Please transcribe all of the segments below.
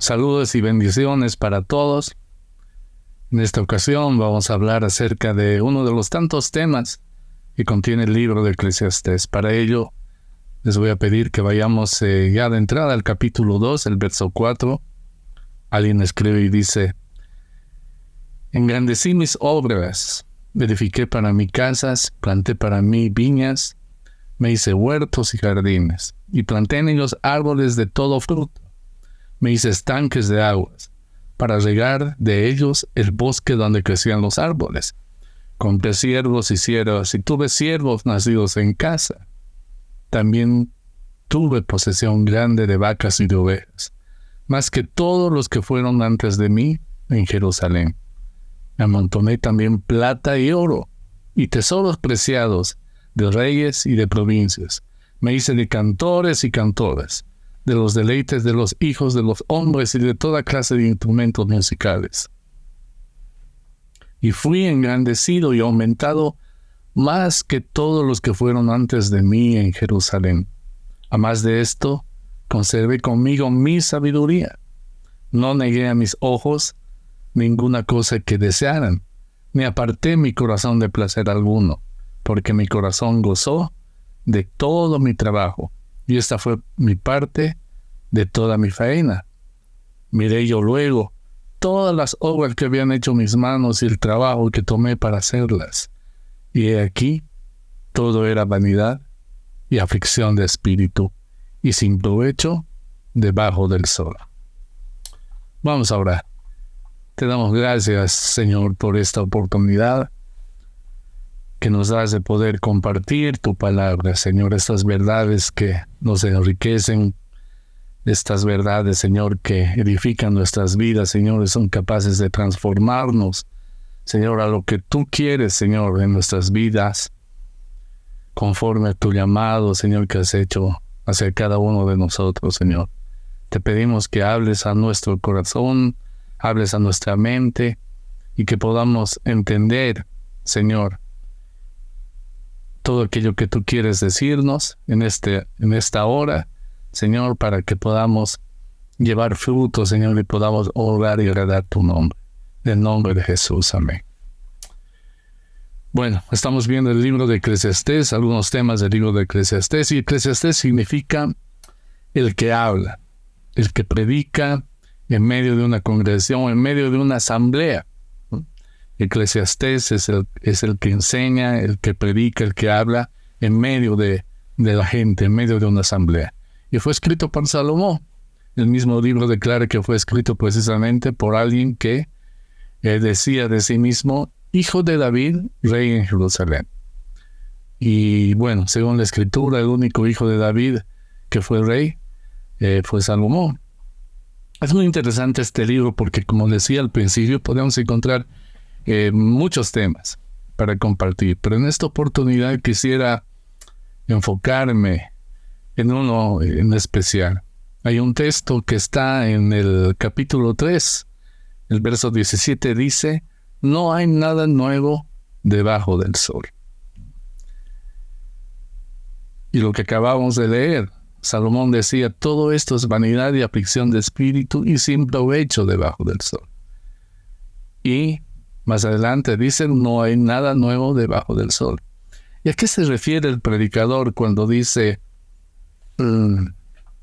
Saludos y bendiciones para todos. En esta ocasión vamos a hablar acerca de uno de los tantos temas que contiene el libro de Eclesiastés. Para ello, les voy a pedir que vayamos ya de entrada al capítulo 2, el verso 4. Alguien escribe y dice: engrandecí mis obras, edifiqué para mí casas, planté para mí viñas, me hice huertos y jardines, y planté en ellos árboles de todo fruto. Me hice estanques de aguas, para regar de ellos el bosque donde crecían los árboles. Compré siervos y siervas, y tuve siervos nacidos en casa. También tuve posesión grande de vacas y de ovejas, más que todos los que fueron antes de mí en Jerusalén. Amontoné también plata y oro, y tesoros preciados de reyes y de provincias. Me hice de cantores y cantoras, de los deleites de los hijos de los hombres y de toda clase de instrumentos musicales. Y fui engrandecido y aumentado más que todos los que fueron antes de mí en Jerusalén. A más de esto, conservé conmigo mi sabiduría. No negué a mis ojos ninguna cosa que desearan, ni aparté mi corazón de placer alguno, porque mi corazón gozó de todo mi trabajo, y esta fue mi parte de toda mi faena. Miré yo luego todas las obras que habían hecho mis manos y el trabajo que tomé para hacerlas, y he aquí, todo era vanidad y aflicción de espíritu, y sin provecho debajo del sol. Vamos a orar. Te damos gracias, Señor, por esta oportunidad que nos das de poder compartir tu palabra, Señor, estas verdades que nos enriquecen, estas verdades, Señor, que edifican nuestras vidas, Señor, y son capaces de transformarnos, Señor, a lo que tú quieres, Señor, en nuestras vidas, conforme a tu llamado, Señor, que has hecho hacia cada uno de nosotros, Señor. Te pedimos que hables a nuestro corazón, hables a nuestra mente, y que podamos entender, Señor, todo aquello que tú quieres decirnos en esta hora, Señor, para que podamos llevar fruto, Señor, y podamos orar y agradar tu nombre. En el nombre de Jesús, amén. Bueno, estamos viendo el libro de Eclesiastés, algunos temas del libro de Eclesiastés, y Eclesiastés significa el que habla, el que predica en medio de una congregación, en medio de una asamblea. Eclesiastés es el que enseña, el que predica, el que habla en medio de la gente, en medio de una asamblea. Y fue escrito por Salomón. El mismo libro declara que fue escrito precisamente por alguien que decía de sí mismo: hijo de David, rey en Jerusalén. Y bueno, según la escritura, el único hijo de David que fue rey fue Salomón. Es muy interesante este libro porque, como decía al principio, podemos encontrar muchos temas para compartir, pero en esta oportunidad quisiera enfocarme en uno en especial. Hay un texto que está en el capítulo 3, el verso 17 dice: no hay nada nuevo debajo del sol. Y lo que acabamos de leer, Salomón decía: todo esto es vanidad y aflicción de espíritu y sin provecho debajo del sol. Y más adelante dicen: no hay nada nuevo debajo del sol. ¿Y a qué se refiere el predicador cuando dice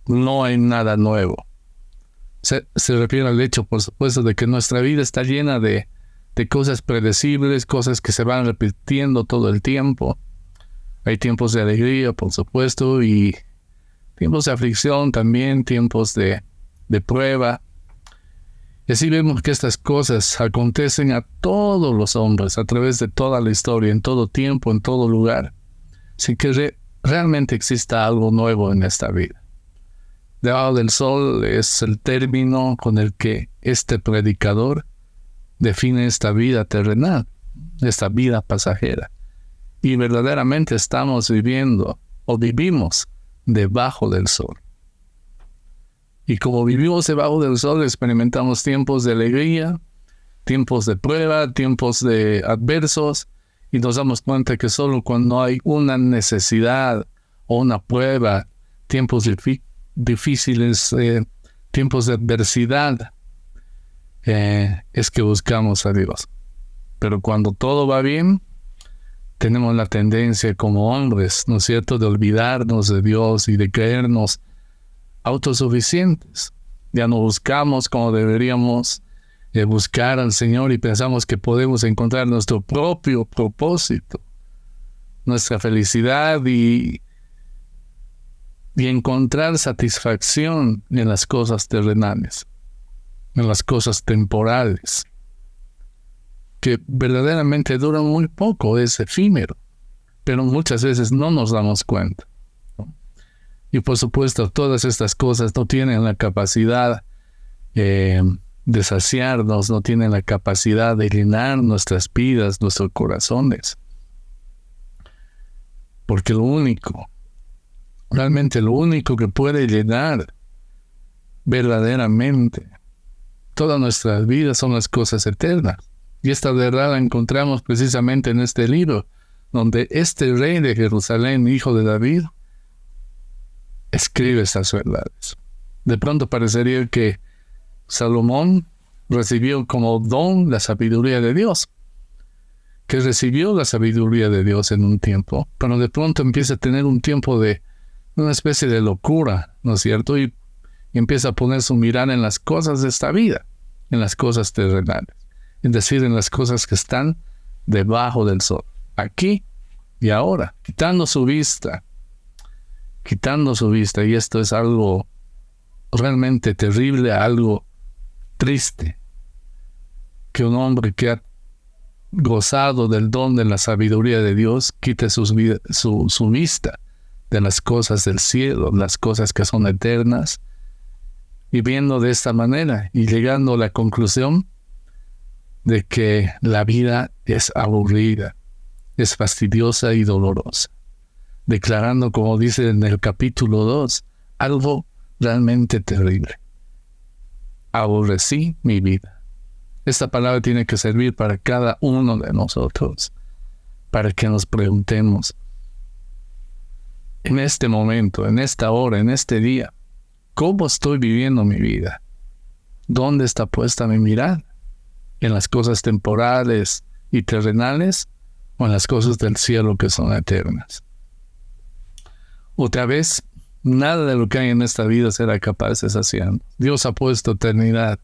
no hay nada nuevo? Se refiere al hecho, por supuesto, de que nuestra vida está llena de cosas predecibles, cosas que se van repitiendo todo el tiempo. Hay tiempos de alegría, por supuesto, y tiempos de aflicción también, tiempos de prueba. Y así vemos que estas cosas acontecen a todos los hombres a través de toda la historia, en todo tiempo, en todo lugar, sin que realmente exista algo nuevo en esta vida. Debajo del sol es el término con el que este predicador define esta vida terrenal, esta vida pasajera. Y verdaderamente estamos viviendo o vivimos debajo del sol. Y como vivimos debajo del sol, experimentamos tiempos de alegría, tiempos de prueba, tiempos de adversos, y nos damos cuenta que solo cuando hay una necesidad o una prueba, tiempos difíciles, tiempos de adversidad, es que buscamos a Dios. Pero cuando todo va bien, tenemos la tendencia como hombres, ¿no es cierto?, de olvidarnos de Dios y de creernos autosuficientes. Ya no buscamos como deberíamos buscar al Señor y pensamos que podemos encontrar nuestro propio propósito, nuestra felicidad y encontrar satisfacción en las cosas terrenales, en las cosas temporales, que verdaderamente duran muy poco, es efímero, pero muchas veces no nos damos cuenta, ¿no? Y por supuesto, todas estas cosas no tienen la capacidad de saciarnos, no tienen la capacidad de llenar nuestras vidas, nuestros corazones. Porque realmente lo único que puede llenar verdaderamente todas nuestras vidas son las cosas eternas. Y esta verdad la encontramos precisamente en este libro, donde este rey de Jerusalén, hijo de David, escribe estas verdades. De pronto parecería que Salomón recibió como don la sabiduría de Dios, que recibió la sabiduría de Dios en un tiempo, pero de pronto empieza a tener un tiempo de una especie de locura, ¿no es cierto? Y empieza a poner su mirada en las cosas de esta vida, en las cosas terrenales, es decir, en las cosas que están debajo del sol, aquí y ahora, quitando su vista, y esto es algo realmente terrible, algo triste, que un hombre que ha gozado del don de la sabiduría de Dios quite su vista de las cosas del cielo, las cosas que son eternas, y viendo de esta manera y llegando a la conclusión de que la vida es aburrida, es fastidiosa y dolorosa, declarando, como dice en el capítulo 2, algo realmente terrible. Aborrecí mi vida. Esta palabra tiene que servir para cada uno de nosotros, para que nos preguntemos, en este momento, en esta hora, en este día, ¿cómo estoy viviendo mi vida? ¿Dónde está puesta mi mirada? ¿En las cosas temporales y terrenales o en las cosas del cielo que son eternas? Otra vez, nada de lo que hay en esta vida será capaz de saciar. Dios ha puesto eternidad,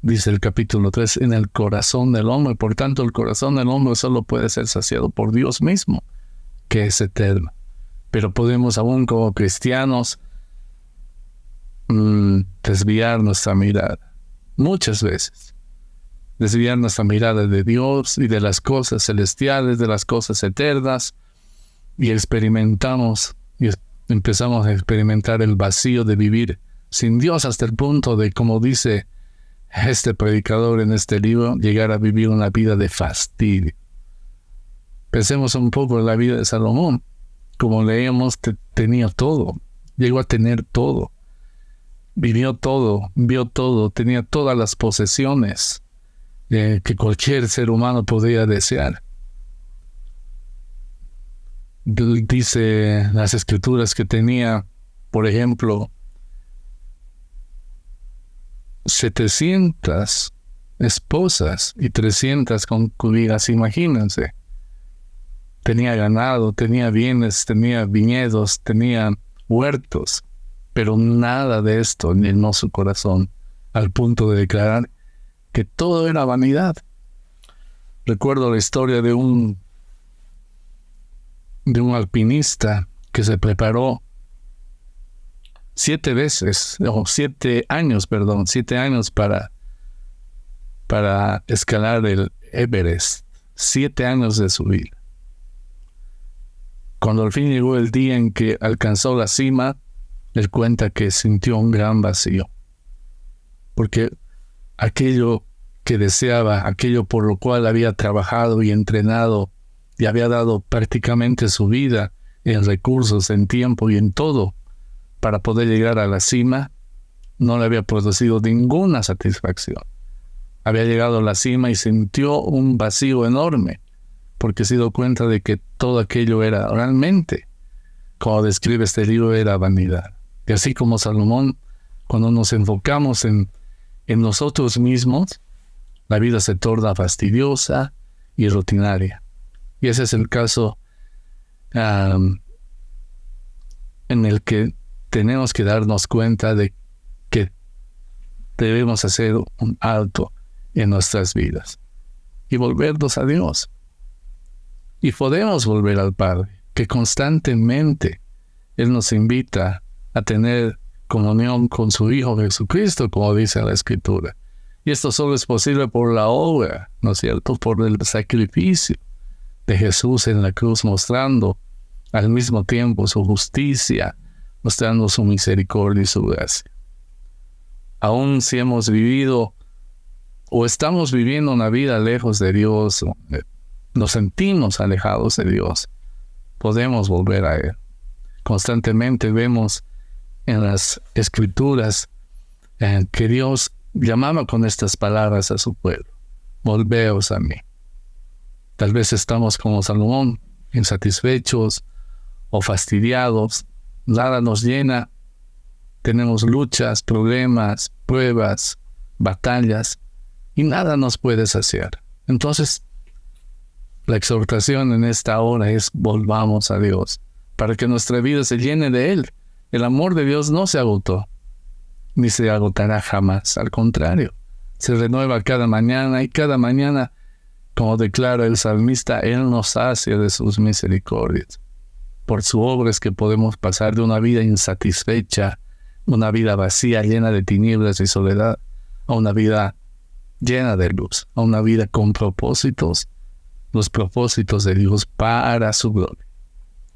dice el capítulo 3, en el corazón del hombre. Por tanto, el corazón del hombre solo puede ser saciado por Dios mismo, que es eterno. Pero podemos aún como cristianos desviar nuestra mirada. Muchas veces. Desviar nuestra mirada de Dios y de las cosas celestiales, de las cosas eternas. Y empezamos a experimentar el vacío de vivir sin Dios hasta el punto de, como dice este predicador en este libro, llegar a vivir una vida de fastidio. Pensemos un poco en la vida de Salomón. Como leemos, tenía todo, llegó a tener todo, vivió todo, vio todo, tenía todas las posesiones que cualquier ser humano podría desear. Dice las escrituras que tenía, por ejemplo, 700 esposas y 300 concubinas, imagínense. Tenía ganado, tenía bienes, tenía viñedos, tenía huertos, pero nada de esto llenó su corazón al punto de declarar que todo era vanidad. Recuerdo la historia de un alpinista que se preparó 7 años para escalar el Everest. 7 años de su vida. Cuando al fin llegó el día en que alcanzó la cima, él cuenta que sintió un gran vacío. Porque aquello que deseaba, aquello por lo cual había trabajado y entrenado y había dado prácticamente su vida en recursos, en tiempo y en todo para poder llegar a la cima, no le había producido ninguna satisfacción. Había llegado a la cima y sintió un vacío enorme, porque se dio cuenta de que todo aquello era realmente, como describe este libro, era vanidad. Y así como Salomón, Cuando nos enfocamos en nosotros mismos, la vida se torna fastidiosa y rutinaria. Y ese es el caso en el que tenemos que darnos cuenta de que debemos hacer un alto en nuestras vidas y volvernos a Dios. Y podemos volver al Padre, que constantemente Él nos invita a tener comunión con su Hijo Jesucristo, como dice la Escritura. Y esto solo es posible por la obra, ¿no es cierto?, por el sacrificio de Jesús en la cruz, mostrando al mismo tiempo su justicia, mostrando su misericordia y su gracia. Aun si hemos vivido o estamos viviendo una vida lejos de Dios, nos sentimos alejados de Dios, podemos volver a Él. Constantemente vemos en las Escrituras que Dios llamaba con estas palabras a su pueblo: volveos a mí. Tal vez estamos como Salomón, insatisfechos o fastidiados, nada nos llena, tenemos luchas, problemas, pruebas, batallas, y nada nos puede saciar. Entonces, la exhortación en esta hora es: volvamos a Dios, para que nuestra vida se llene de Él. El amor de Dios no se agotó, ni se agotará jamás. Al contrario, se renueva cada mañana, y cada mañana, como declara el salmista, Él nos sacia de sus misericordias. Por su obra es que podemos pasar de una vida insatisfecha, una vida vacía, llena de tinieblas y soledad, a una vida llena de luz, a una vida con propósitos, los propósitos de Dios para su gloria.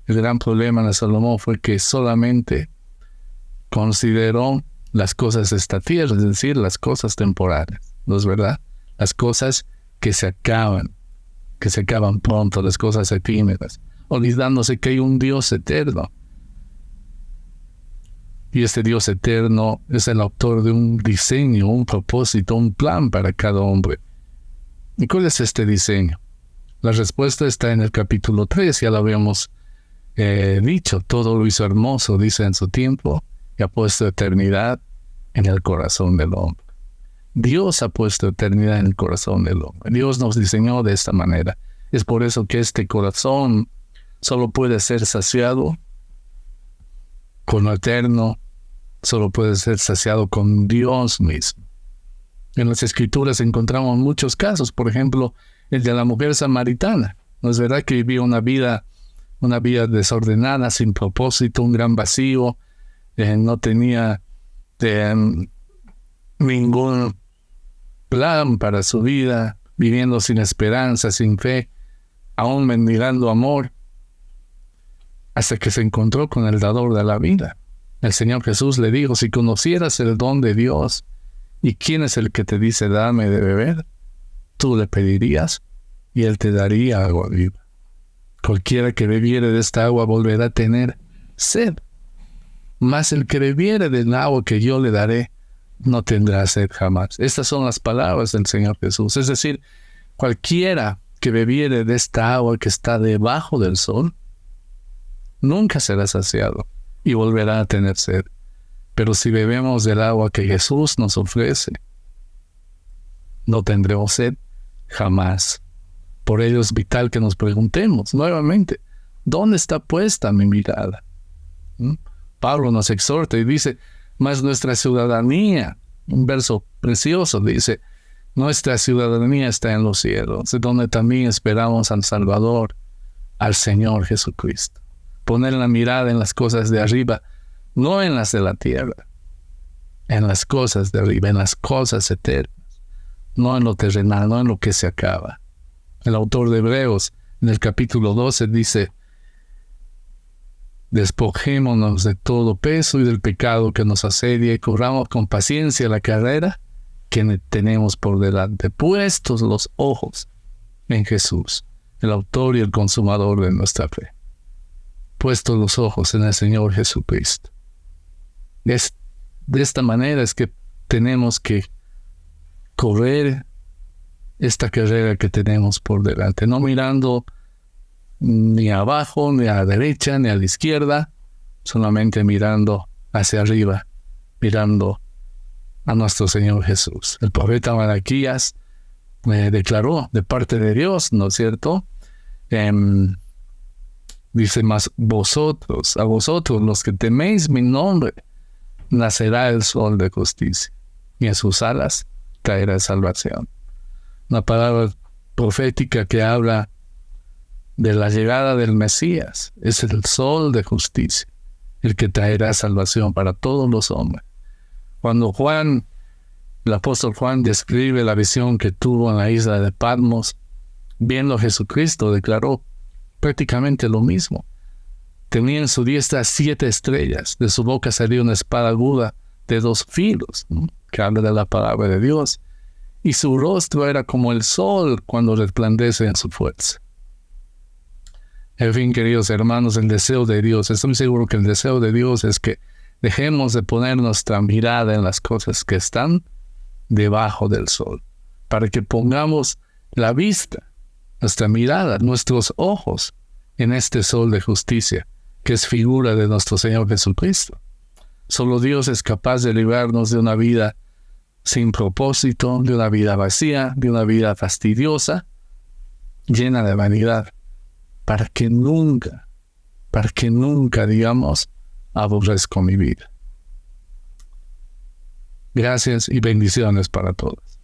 El gran problema de Salomón fue que solamente consideró las cosas de esta tierra, es decir, las cosas temporales, ¿no es verdad? Las cosas que se acaban pronto, las cosas efímeras, olvidándose que hay un Dios eterno. Y este Dios eterno es el autor de un diseño, un propósito, un plan para cada hombre. ¿Y cuál es este diseño? La respuesta está en el capítulo 3, ya lo habíamos dicho. Todo lo hizo hermoso, dice, en su tiempo, y ha puesto eternidad en el corazón del hombre. Dios ha puesto eternidad en el corazón del hombre. Dios nos diseñó de esta manera. Es por eso que este corazón solo puede ser saciado con lo eterno, solo puede ser saciado con Dios mismo. En las Escrituras encontramos muchos casos, por ejemplo, el de la mujer samaritana. ¿No es verdad que vivía una vida desordenada, sin propósito, un gran vacío? No tenía ningún plan para su vida, viviendo sin esperanza, sin fe, aún mendigando amor, hasta que se encontró con el dador de la vida. El Señor Jesús le dijo: si conocieras el don de Dios y quién es el que te dice dame de beber, tú le pedirías y Él te daría agua viva. Cualquiera que bebiere de esta agua volverá a tener sed, mas el que bebiere del agua que yo le daré no tendrá sed jamás. Estas son las palabras del Señor Jesús. Es decir, cualquiera que bebiere de esta agua que está debajo del sol nunca será saciado y volverá a tener sed. Pero si bebemos del agua que Jesús nos ofrece, no tendremos sed jamás. Por ello es vital que nos preguntemos nuevamente: ¿dónde está puesta mi mirada? Pablo nos exhorta y dice: mas nuestra ciudadanía, un verso precioso, dice: nuestra ciudadanía está en los cielos, de donde también esperamos al Salvador, al Señor Jesucristo. Poner la mirada en las cosas de arriba, no en las de la tierra, en las cosas de arriba, en las cosas eternas, no en lo terrenal, no en lo que se acaba. El autor de Hebreos, en el capítulo 12, dice: despojémonos de todo peso y del pecado que nos asedia y corramos con paciencia la carrera que tenemos por delante, puestos los ojos en Jesús, el autor y el consumador de nuestra fe. Puestos los ojos en el Señor Jesucristo. De esta manera es que tenemos que correr esta carrera que tenemos por delante, no mirando ni abajo, ni a la derecha, ni a la izquierda, solamente mirando hacia arriba, mirando a nuestro Señor Jesús. El profeta Malaquías declaró de parte de Dios, ¿no es cierto? Dice, mas a vosotros los que teméis mi nombre, nacerá el sol de justicia, y en sus alas traerá salvación. Una palabra profética que habla de la llegada del Mesías. Es el sol de justicia, el que traerá salvación para todos los hombres. Cuando el apóstol Juan describe la visión que tuvo en la isla de Patmos, viendo a Jesucristo, declaró prácticamente lo mismo. Tenía en su diestra 7 estrellas, de su boca salía una espada aguda de 2 filos, ¿no?, que habla de la palabra de Dios, y su rostro era como el sol cuando resplandece en su fuerza. En fin, queridos hermanos, el deseo de Dios, estoy seguro que el deseo de Dios es que dejemos de poner nuestra mirada en las cosas que están debajo del sol, para que pongamos la vista, nuestra mirada, nuestros ojos en este sol de justicia, que es figura de nuestro Señor Jesucristo. Solo Dios es capaz de librarnos de una vida sin propósito, de una vida vacía, de una vida fastidiosa, llena de vanidad, para que nunca, digamos, aborrezco mi vida. Gracias y bendiciones para todos.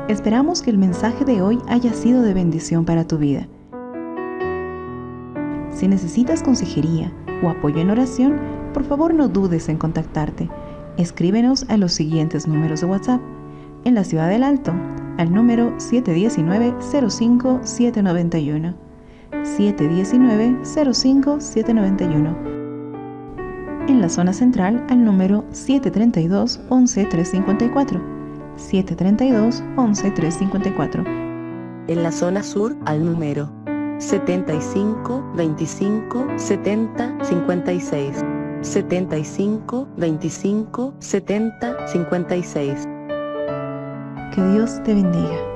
Esperamos que el mensaje de hoy haya sido de bendición para tu vida. Si necesitas consejería o apoyo en oración, por favor no dudes en contactarte. Escríbenos a los siguientes números de WhatsApp. En la Ciudad del Alto, al número 719-05-791. 719-05-791. En la zona central, al número 732-11-354. 732-11-354. En la zona sur, al número 75 25 70 56. 75 25 70 56. Que Dios te bendiga.